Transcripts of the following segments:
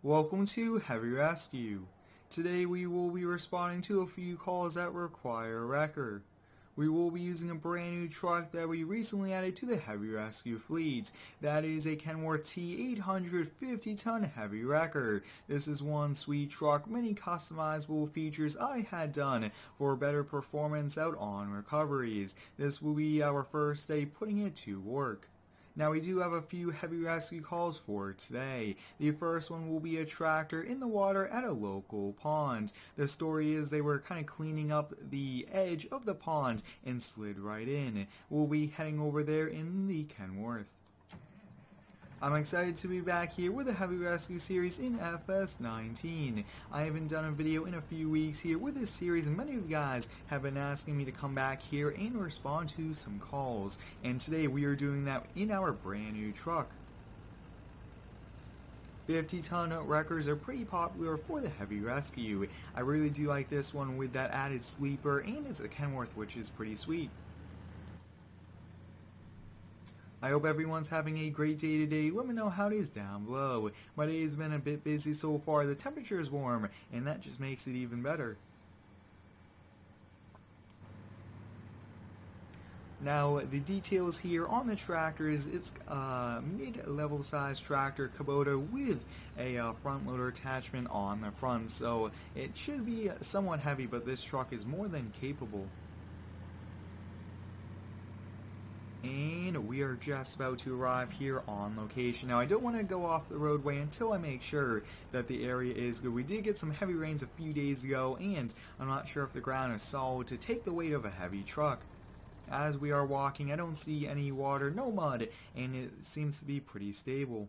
Welcome to Heavy Rescue. Today we will be responding to a few calls that require a wrecker. We will be using a brand new truck that we recently added to the Heavy Rescue fleet. That is a Kenworth T850 ton heavy wrecker. This is one sweet truck, many customizable features I had done for better performance out on recoveries. This will be our first day putting it to work. Now we do have a few heavy rescue calls for today. The first one will be a tractor in the water at a local pond. The story is they were kind of cleaning up the edge of the pond and slid right in. We'll be heading over there in the Kenworth. I'm excited to be back here with a Heavy Rescue series in FS19. I haven't done a video in a few weeks here with this series, and many of you guys have been asking me to come back here and respond to some calls. And today we are doing that in our brand new truck. 50-ton wreckers are pretty popular for the Heavy Rescue. I really do like this one with that added sleeper, and it's a Kenworth, which is pretty sweet. I hope everyone's having a great day today. Let me know how it is down below. My day has been a bit busy so far. The temperature is warm, and that just makes it even better. Now, the details here on the tractor is it's a mid-level size tractor Kubota with a front loader attachment on the front, so it should be somewhat heavy, but this truck is more than capable. And we are just about to arrive here on location. Now, I don't want to go off the roadway until I make sure that the area is good. We did get some heavy rains a few days ago, and I'm not sure if the ground is solid to take the weight of a heavy truck. As we are walking, I don't see any water, no mud, and it seems to be pretty stable.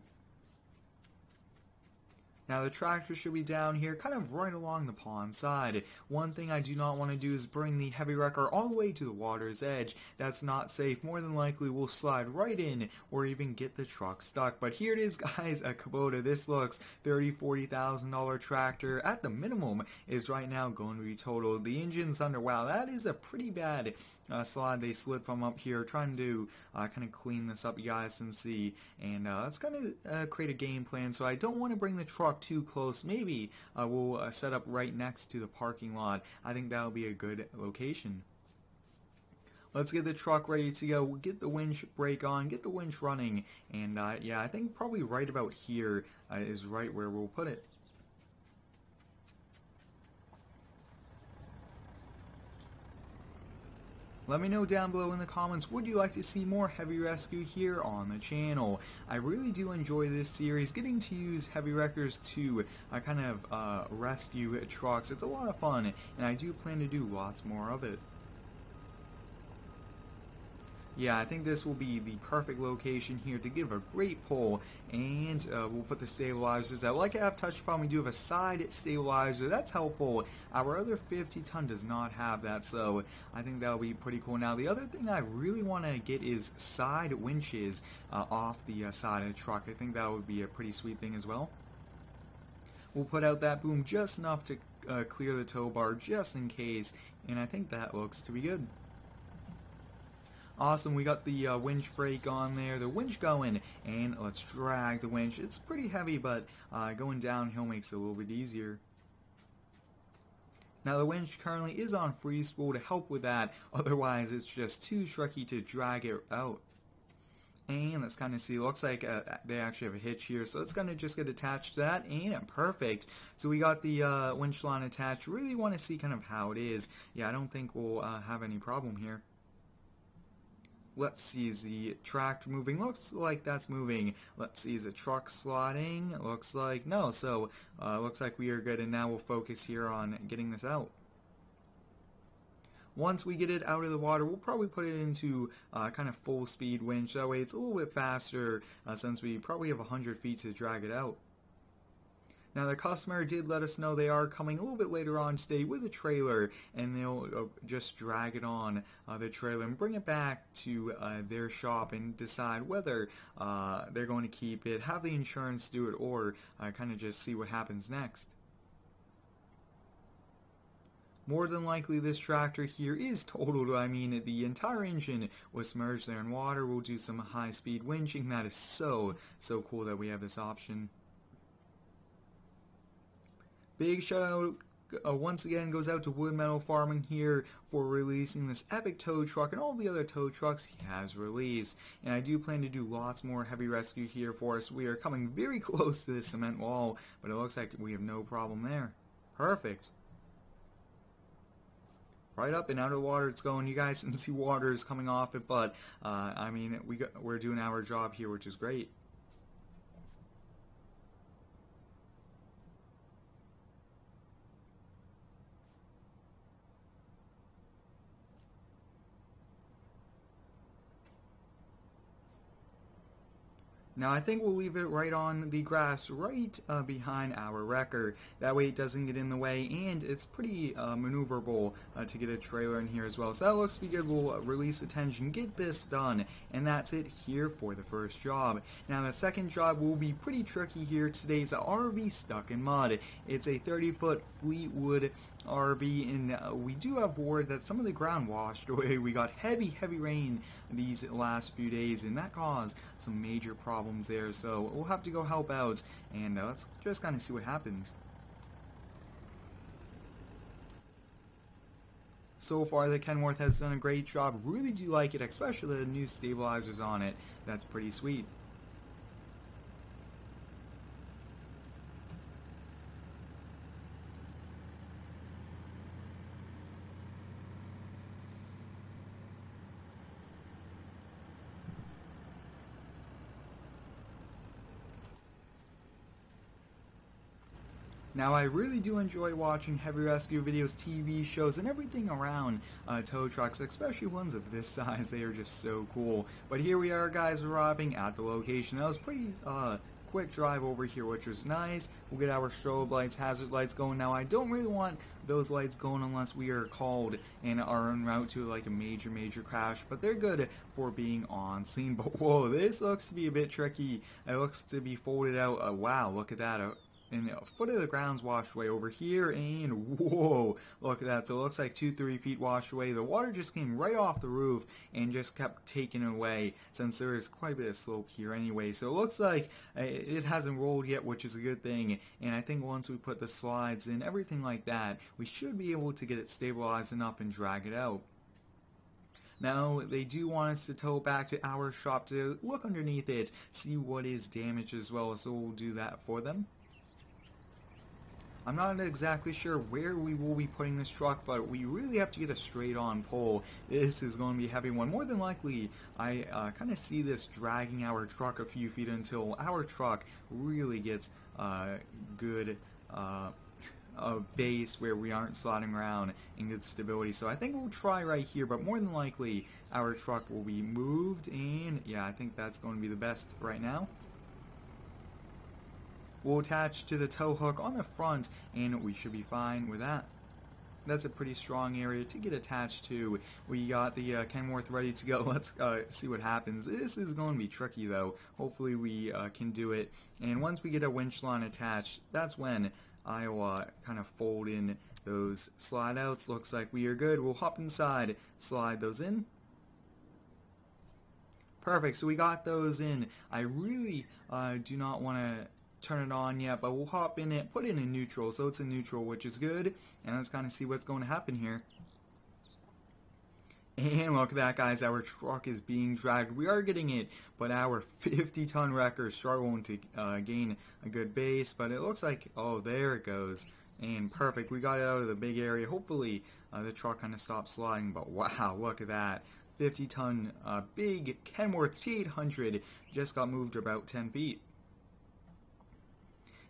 Now the tractor should be down here kind of right along the pond side. One thing I do not want to do is bring the heavy wrecker all the way to the water's edge. That's not safe. More than likely we'll slide right in or even get the truck stuck. But here it is, guys, a Kubota. This looks $30,000-$40,000 tractor at the minimum is right now going to be totaled. The engine's under. Wow, that is a pretty bad slide they slid from up here. Trying to kind of clean this up, you guys can see, and it's going to create a game plan. So I don't want to bring the truck too close. Maybe we'll set up right next to the parking lot. I think that'll be a good location. Let's get the truck ready to go. We'll get the winch brake on, get the winch running, and yeah, I think probably right about here is right where we'll put it. Let me know down below in the comments, would you like to see more Heavy Rescue here on the channel? I really do enjoy this series, getting to use heavy wreckers to kind of rescue trucks. It's a lot of fun, and I do plan to do lots more of it. Yeah, I think this will be the perfect location here to give a great pull, and we'll put the stabilizers out. Like I have touched upon, we do have a side stabilizer. That's helpful. Our other 50-ton does not have that, so I think that'll be pretty cool. Now, the other thing I really want to get is side winches off the side of the truck. I think that would be a pretty sweet thing as well. We'll put out that boom just enough to clear the tow bar just in case, and I think that looks to be good. Awesome, we got the winch brake on there, the winch going, and let's drag the winch. It's pretty heavy, but going downhill makes it a little bit easier. Now the winch currently is on free spool to help with that, otherwise it's just too tricky to drag it out. And let's kind of see, looks like they actually have a hitch here, so it's going to just get attached to that, and perfect. So we got the winch line attached. Really want to see kind of how it is. Yeah, I don't think we'll have any problem here. Let's see, is the tractor moving? Looks like that's moving. Let's see, is the truck sliding? Looks like no, so looks like we are good, and now we'll focus here on getting this out. Once we get it out of the water, we'll probably put it into kind of full speed winch. That way it's a little bit faster since we probably have 100 feet to drag it out. Now the customer did let us know they are coming a little bit later on today with a trailer, and they'll just drag it on the trailer and bring it back to their shop and decide whether they're going to keep it, have the insurance do it, or kind of just see what happens next. More than likely this tractor here is totaled. I mean, the entire engine was submerged there in water. We'll do some high-speed winching. That is so cool that we have this option. Big shout out once again goes out to Wood Metal Farming here for releasing this epic tow truck and all the other tow trucks he has released. And I do plan to do lots more heavy rescue here for us. We are coming very close to the cement wall, but it looks like we have no problem there. Perfect. Right up and out of the water it's going. You guys can see water is coming off it, but I mean we're doing our job here, which is great. Now I think we'll leave it right on the grass right behind our wrecker. That way it doesn't get in the way, and it's pretty maneuverable to get a trailer in here as well. So that looks to be good. We'll release the tension, get this done, and that's it here for the first job. Now the second job will be pretty tricky here. Today's RV stuck in mud. It's a 30-foot Fleetwood RV, and we do have word that some of the ground washed away. We got heavy rain these last few days, and that caused some major problems there, so we'll have to go help out, and let's just kind of see what happens. So far the Kenworth has done a great job. Really do like it, especially the new stabilizers on it. That's pretty sweet. Now I really do enjoy watching heavy rescue videos, TV shows, and everything around tow trucks, especially ones of this size. They are just so cool. But here we are, guys, arriving at the location. That was pretty quick drive over here, which was nice. We'll get our strobe lights, hazard lights going. Now I don't really want those lights going unless we are called and are en route to like a major crash, but they're good for being on scene. But whoa, this looks to be a bit tricky. It looks to be folded out. Wow, look at that. And a foot of the ground's washed away over here, and whoa, look at that. So it looks like 2-3 feet washed away. The water just came right off the roof and just kept taking it away, since there is quite a bit of slope here anyway. So it looks like it hasn't rolled yet, which is a good thing. And I think once we put the slides in, everything like that, we should be able to get it stabilized enough and drag it out. Now, they do want us to tow back to our shop to look underneath it, see what is damaged as well, so we'll do that for them. I'm not exactly sure where we will be putting this truck, but we really have to get a straight on pole. This is going to be a heavy one. More than likely, I kind of see this dragging our truck a few feet until our truck really gets good base where we aren't sliding around and good stability. So I think we'll try right here, but more than likely our truck will be moved, and yeah, I think that's going to be the best right now. We'll attach to the tow hook on the front, and we should be fine with that. That's a pretty strong area to get attached to. We got the Kenworth ready to go. Let's see what happens. This is going to be tricky, though. Hopefully we can do it. And once we get a winch line attached, that's when I'll kind of fold in those slide outs. Looks like we are good. We'll hop inside, slide those in. Perfect. So we got those in. I really do not want to turn it on yet, but we'll hop in it, put it in neutral, so it's in neutral, which is good, and let's kind of see what's going to happen here. And look at that, guys, our truck is being dragged. We are getting it, but our 50-ton wrecker is struggling to gain a good base, but it looks like, oh, there it goes, and perfect. We got it out of the big area. Hopefully the truck kind of stops sliding, but wow, look at that. 50-ton big Kenworth T800 just got moved about 10 feet.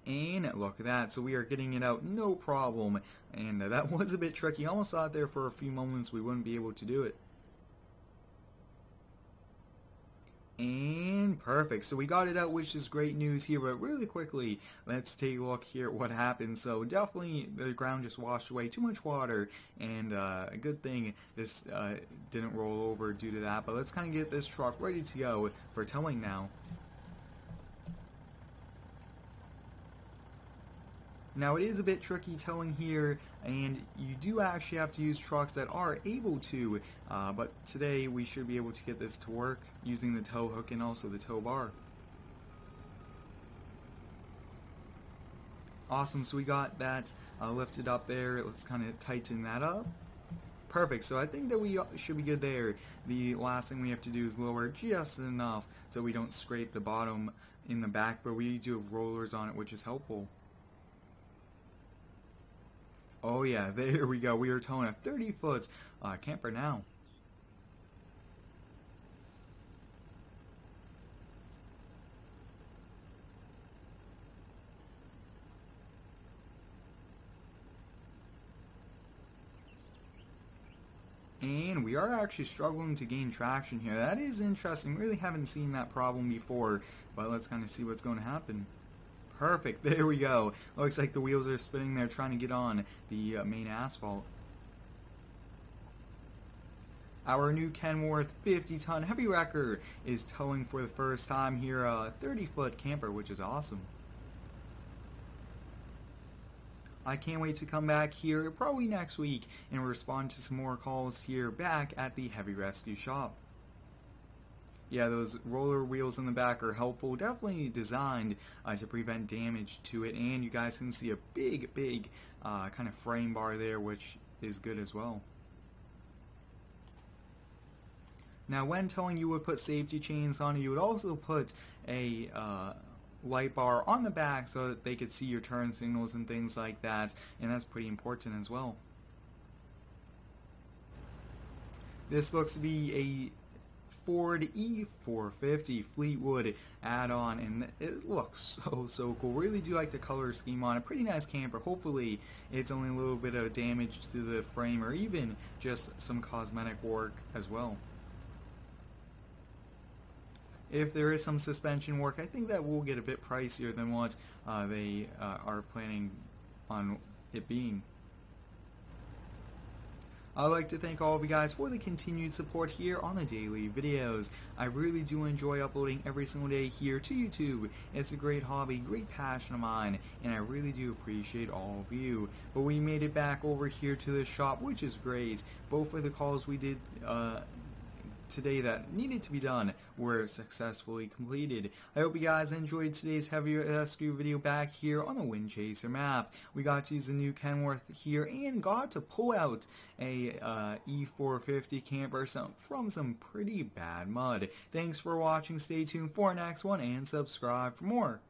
And look at that, so we are getting it out no problem, and that was a bit tricky. Almost thought there for a few moments we wouldn't be able to do it. And perfect, so we got it out, which is great news here, but really quickly, let's take a look here at what happened. So definitely the ground just washed away, too much water, and a good thing this didn't roll over due to that. But let's kind of get this truck ready to go for towing now. Now it is a bit tricky towing here, and you do actually have to use trucks that are able to, but today we should be able to get this to work using the tow hook and also the tow bar. Awesome, so we got that lifted up there. Let's kind of tighten that up. Perfect, so I think that we should be good there. The last thing we have to do is lower just enough so we don't scrape the bottom in the back, but we do have rollers on it, which is helpful. Oh yeah, there we go. We are towing a 30-foot camper now. And we are actually struggling to gain traction here. That is interesting. We really haven't seen that problem before, but let's kind of see what's going to happen. Perfect. There we go. Looks like the wheels are spinning there trying to get on the main asphalt. Our new Kenworth 50-ton heavy wrecker is towing for the first time here a 30-foot camper, which is awesome. I can't wait to come back here probably next week and respond to some more calls here back at the Heavy Rescue Shop. Yeah, those roller wheels in the back are helpful, definitely designed to prevent damage to it, and you guys can see a big kind of frame bar there, which is good as well. Now when towing, you would put safety chains on it. You would also put a light bar on the back so that they could see your turn signals and things like that, and that's pretty important as well. This looks to be a Ford E450 Fleetwood add-on, and it looks so cool. Really do like the color scheme on it. Pretty nice camper. Hopefully it's only a little bit of damage to the frame or even just some cosmetic work as well. If there is some suspension work, I think that will get a bit pricier than what they are planning on it being. I'd like to thank all of you guys for the continued support here on the daily videos. I really do enjoy uploading every single day here to YouTube. It's a great hobby, great passion of mine, and I really do appreciate all of you. But we made it back over here to the shop, which is great. Both of the calls we did today that needed to be done were successfully completed. I hope you guys enjoyed today's heavy rescue video back here on the Windchaser Map. We got to use the new Kenworth here and got to pull out a E450 camper from some pretty bad mud. Thanks for watching. Stay tuned for our next one and subscribe for more.